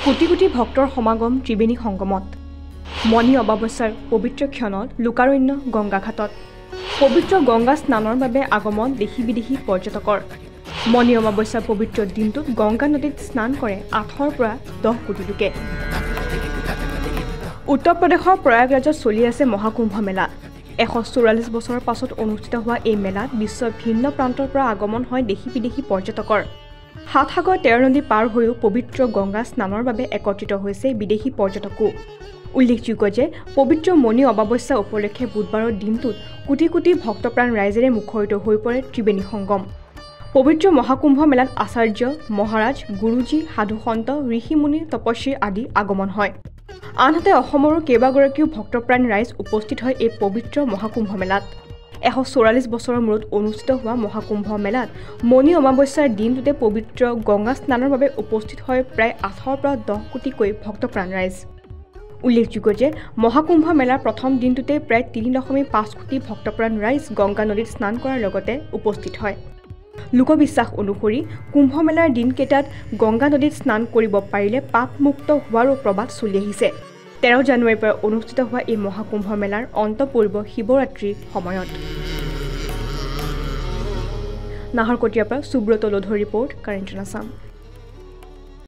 কোটি কোটি ভক্তৰ সমাগম ত্ৰিবেণী সংগমত মণি অমাৱস্যাৰ পবিত্ৰ ক্ষণত লোকাৰণ্য গংগাঘাটত পবিত্ৰ গংগা স্নানৰ বাবে আগমন দেশী বিদেশী পৰ্যটকৰ মণি অমাৱস্যাৰ পবিত্ৰ দিনটোত গংগা নদীত স্নান কৰে 8ৰ পৰা 10 কোটি লোকে উত্তৰ প্ৰদেশৰ প্ৰয়াগৰাজত চলি আছে মহাকুম্ভ মেলা 144 বছৰৰ পাছত অনুষ্ঠিত হোৱা এই মেলাত বিশ্বৰ ভিন্ন প্ৰান্তৰ পৰা আগমন হয় দেশী বিদেশী পৰ্যটকৰ সাত সাগৰ 13 নদী পাৰ হৈও পবিত্ৰ গংগা স্নানৰ বাবে একত্ৰিত হৈছে বিদেশী পৰ্যটকো উল্লেখযোগ্য যে পবিত্ৰ মণি অমাৱস্যা উপলক্ষে বুধবাৰৰ দিনটোত কোটি কোটি ভক্তপ্ৰাণ ৰাইজেৰে মুখৰিত হৈ পৰে ত্ৰিবেণী সংগম পবিত্ৰ মহাকুম্ভ মেলাত আচাৰ্য মহাৰাজ গুৰুজী সাধুসন্ত ঋষিমুনি তপস্বী আদি আগমন হয় আনহাতে অসমৰো কেইবাগৰাকীও ভক্তপ্ৰাণ ৰাইজ উপস্থিত হয় এই পবিত্ৰ মহাকুম্ভ মেলাত 144 বছৰৰ মূৰত অনুষ্ঠিত হোৱা মহাকুম্ভ মেলাত মণি অমাৱস্যাৰ দিনটোতে পবিত্ৰ গংগা স্নানৰ বাবে উপস্থিত হয় প্ৰায় 8ৰ পৰা 10 কোটিকৈ ভক্তপ্ৰাণ ৰাইজ উল্লেখযোগ্য যে মহাকুম্ভ মেলাৰ প্ৰথম দিনটোতে প্ৰায় 3.5 কোটি ভক্তপ্ৰাণ ৰাইজ গংগা নদীত স্নান কৰাৰ লগতে উপস্থিত হয় লোকবিশ্বাস অনুসৰি কুম্ভ মেলাৰ দিনকেইটাত গংগা নদীত স্নান কৰিব পাৰিলে পাপমুক্ত হোৱাৰো প্ৰবাদ চলি আহিছে 13 জানুৱাৰীৰ পৰা অনুষ্ঠিত হোৱা এই মহাকুম্ভ মেলাৰ অন্ত পৰিব শিৱৰাত্ৰিৰ সময়ত নাহৰকটীয়াৰ পৰা সুব্ৰত লোধৰ ৰিপৰ্ট কাৰেণ্ট আছাম